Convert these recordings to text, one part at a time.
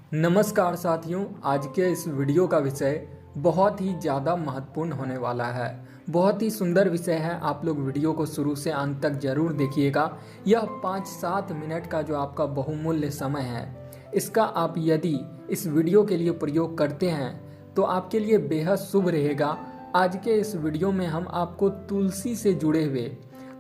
नमस्कार साथियों, आज के इस वीडियो का विषय बहुत ही ज़्यादा महत्वपूर्ण होने वाला है। बहुत ही सुंदर विषय है। आप लोग वीडियो को शुरू से अंत तक जरूर देखिएगा। यह 5-7 मिनट का जो आपका बहुमूल्य समय है, इसका आप यदि इस वीडियो के लिए प्रयोग करते हैं तो आपके लिए बेहद शुभ रहेगा। आज के इस वीडियो में हम आपको तुलसी से जुड़े हुए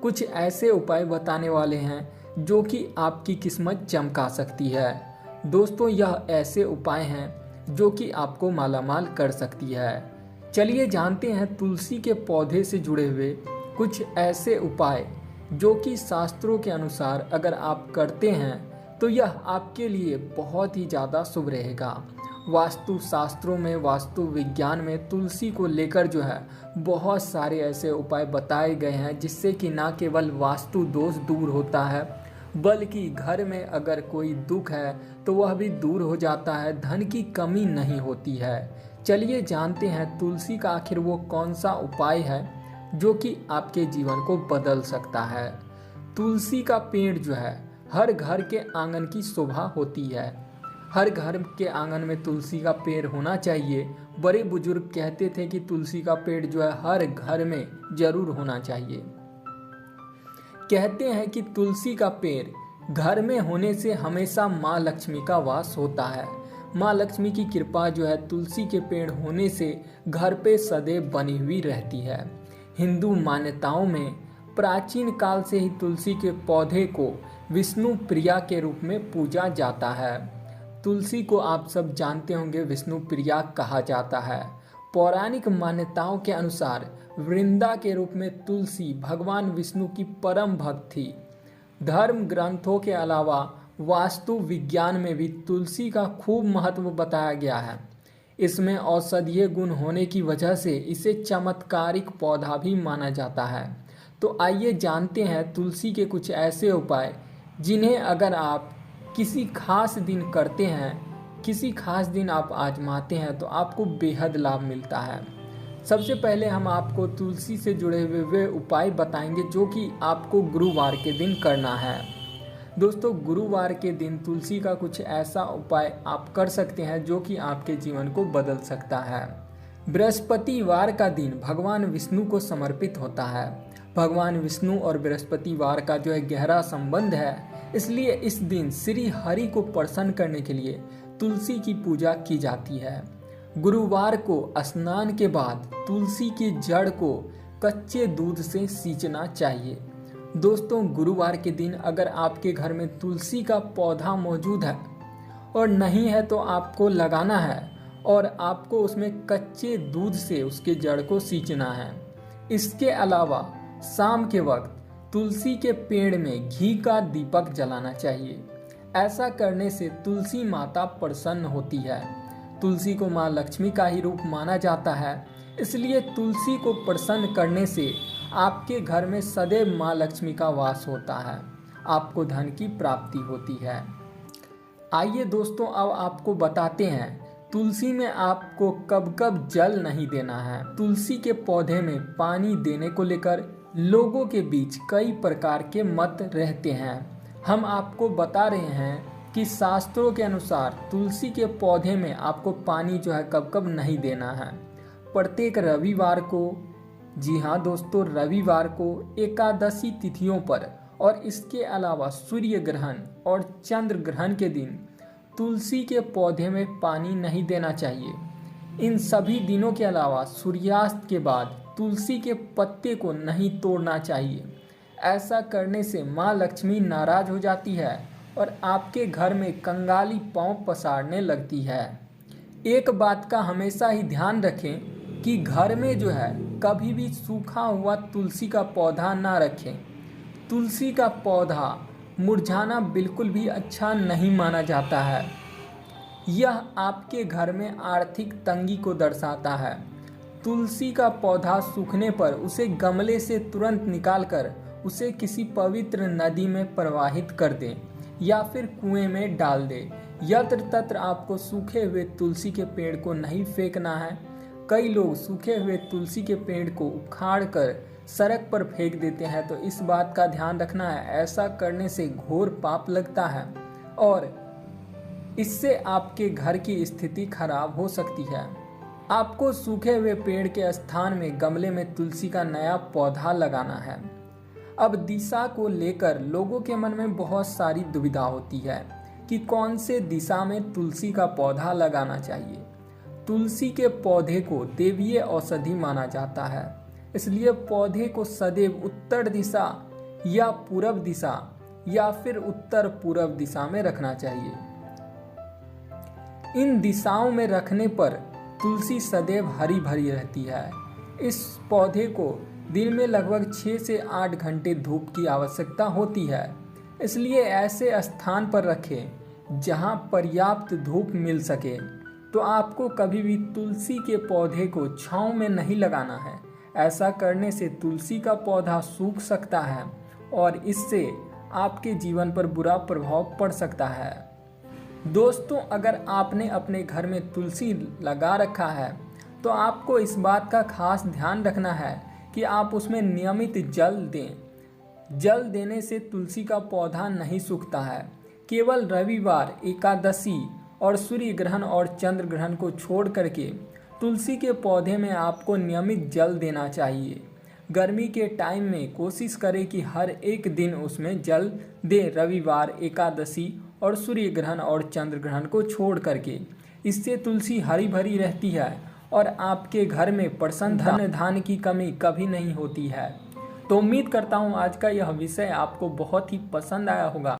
कुछ ऐसे उपाय बताने वाले हैं जो कि आपकी किस्मत चमका सकती है। दोस्तों, यह ऐसे उपाय हैं जो कि आपको मालामाल कर सकती है। चलिए जानते हैं तुलसी के पौधे से जुड़े हुए कुछ ऐसे उपाय जो कि शास्त्रों के अनुसार अगर आप करते हैं तो यह आपके लिए बहुत ही ज़्यादा शुभ रहेगा। वास्तु शास्त्रों में, वास्तु विज्ञान में तुलसी को लेकर जो है बहुत सारे ऐसे उपाय बताए गए हैं जिससे कि ना केवल वास्तु दोष दूर होता है बल्कि घर में अगर कोई दुख है तो वह भी दूर हो जाता है, धन की कमी नहीं होती है। चलिए जानते हैं तुलसी का आखिर वो कौन सा उपाय है जो कि आपके जीवन को बदल सकता है। तुलसी का पेड़ जो है हर घर के आंगन की शोभा होती है। हर घर के आंगन में तुलसी का पेड़ होना चाहिए। बड़े बुजुर्ग कहते थे कि तुलसी का पेड़ जो है हर घर में जरूर होना चाहिए। कहते हैं कि तुलसी का पेड़ घर में होने से हमेशा माँ लक्ष्मी का वास होता है। माँ लक्ष्मी की कृपा जो है तुलसी के पेड़ होने से घर पे सदैव बनी हुई रहती है। हिंदू मान्यताओं में प्राचीन काल से ही तुलसी के पौधे को विष्णु प्रिया के रूप में पूजा जाता है। तुलसी को आप सब जानते होंगे, विष्णु प्रिया कहा जाता है। पौराणिक मान्यताओं के अनुसार वृंदा के रूप में तुलसी भगवान विष्णु की परम भक्त थी। धर्म ग्रंथों के अलावा वास्तु विज्ञान में भी तुलसी का खूब महत्व बताया गया है। इसमें औषधीय गुण होने की वजह से इसे चमत्कारिक पौधा भी माना जाता है। तो आइए जानते हैं तुलसी के कुछ ऐसे उपाय जिन्हें अगर आप किसी खास दिन करते हैं, किसी खास दिन आप आजमाते हैं तो आपको बेहद लाभ मिलता है। सबसे पहले हम आपको तुलसी से जुड़े हुए वे उपाय बताएंगे जो कि आपको गुरुवार के दिन करना है। दोस्तों, गुरुवार के दिन तुलसी का कुछ ऐसा उपाय आप कर सकते हैं जो कि आपके जीवन को बदल सकता है। बृहस्पतिवार का दिन भगवान विष्णु को समर्पित होता है। भगवान विष्णु और बृहस्पतिवार का जो है गहरा संबंध है, इसलिए इस दिन श्री हरि को प्रसन्न करने के लिए तुलसी की पूजा की जाती है। गुरुवार को स्नान के बाद तुलसी की जड़ को कच्चे दूध से सींचना चाहिए। दोस्तों, गुरुवार के दिन अगर आपके घर में तुलसी का पौधा मौजूद है और नहीं है तो आपको लगाना है और आपको उसमें कच्चे दूध से उसके जड़ को सींचना है। इसके अलावा शाम के वक्त तुलसी के पेड़ में घी का दीपक जलाना चाहिए। ऐसा करने से तुलसी माता प्रसन्न होती है। तुलसी को माँ लक्ष्मी का ही रूप माना जाता है, इसलिए तुलसी को प्रसन्न करने से आपके घर में सदैव माँ लक्ष्मी का वास होता है। आपको धन की प्राप्ति होती है। आइए दोस्तों, अब आपको बताते हैं तुलसी में आपको कब कब जल नहीं देना है। तुलसी के पौधे में पानी देने को लेकर लोगों के बीच कई प्रकार के मत रहते हैं। हम आपको बता रहे हैं कि शास्त्रों के अनुसार तुलसी के पौधे में आपको पानी जो है कब कब नहीं देना है। प्रत्येक रविवार को, जी हाँ दोस्तों, रविवार को एकादशी तिथियों पर और इसके अलावा सूर्य ग्रहण और चंद्र ग्रहण के दिन तुलसी के पौधे में पानी नहीं देना चाहिए। इन सभी दिनों के अलावा सूर्यास्त के बाद तुलसी के पत्ते को नहीं तोड़ना चाहिए। ऐसा करने से माँ लक्ष्मी नाराज हो जाती है और आपके घर में कंगाली पांव पसारने लगती है। एक बात का हमेशा ही ध्यान रखें कि घर में जो है कभी भी सूखा हुआ तुलसी का पौधा ना रखें। तुलसी का पौधा मुरझाना बिल्कुल भी अच्छा नहीं माना जाता है। यह आपके घर में आर्थिक तंगी को दर्शाता है। तुलसी का पौधा सूखने पर उसे गमले से तुरंत निकालकर उसे किसी पवित्र नदी में प्रवाहित कर दें या फिर कुएं में डाल दें। यत्र तत्र आपको सूखे हुए तुलसी के पेड़ को नहीं फेंकना है। कई लोग सूखे हुए तुलसी के पेड़ को उखाड़ कर सड़क पर फेंक देते हैं, तो इस बात का ध्यान रखना है। ऐसा करने से घोर पाप लगता है और इससे आपके घर की स्थिति खराब हो सकती है। आपको सूखे हुए पेड़ के स्थान में गमले में तुलसी का नया पौधा लगाना है। अब दिशा को लेकर लोगों के मन में बहुत सारी दुविधा होती है कि कौन से दिशा में तुलसी का पौधा लगाना चाहिए। तुलसी के पौधे को देवीय औषधि माना जाता है, इसलिए पौधे को सदैव उत्तर दिशा या पूरब दिशा या फिर उत्तर पूरब दिशा में रखना चाहिए। इन दिशाओं में रखने पर तुलसी सदैव हरी भरी रहती है। इस पौधे को दिन में लगभग 6 से 8 घंटे धूप की आवश्यकता होती है, इसलिए ऐसे स्थान पर रखें जहां पर्याप्त धूप मिल सके। तो आपको कभी भी तुलसी के पौधे को छांव में नहीं लगाना है। ऐसा करने से तुलसी का पौधा सूख सकता है और इससे आपके जीवन पर बुरा प्रभाव पड़ सकता है। दोस्तों, अगर आपने अपने घर में तुलसी लगा रखा है तो आपको इस बात का खास ध्यान रखना है कि आप उसमें नियमित जल दें। जल देने से तुलसी का पौधा नहीं सूखता है। केवल रविवार, एकादशी और सूर्य ग्रहण और चंद्र ग्रहण को छोड़ करके तुलसी के पौधे में आपको नियमित जल देना चाहिए। गर्मी के टाइम में कोशिश करें कि हर एक दिन उसमें जल दें, रविवार, एकादशी और सूर्य ग्रहण और चंद्र ग्रहण को छोड़ करके। इससे तुलसी हरी भरी रहती है और आपके घर में प्रसन्न धन धान्य की कमी कभी नहीं होती है। तो उम्मीद करता हूँ आज का यह विषय आपको बहुत ही पसंद आया होगा।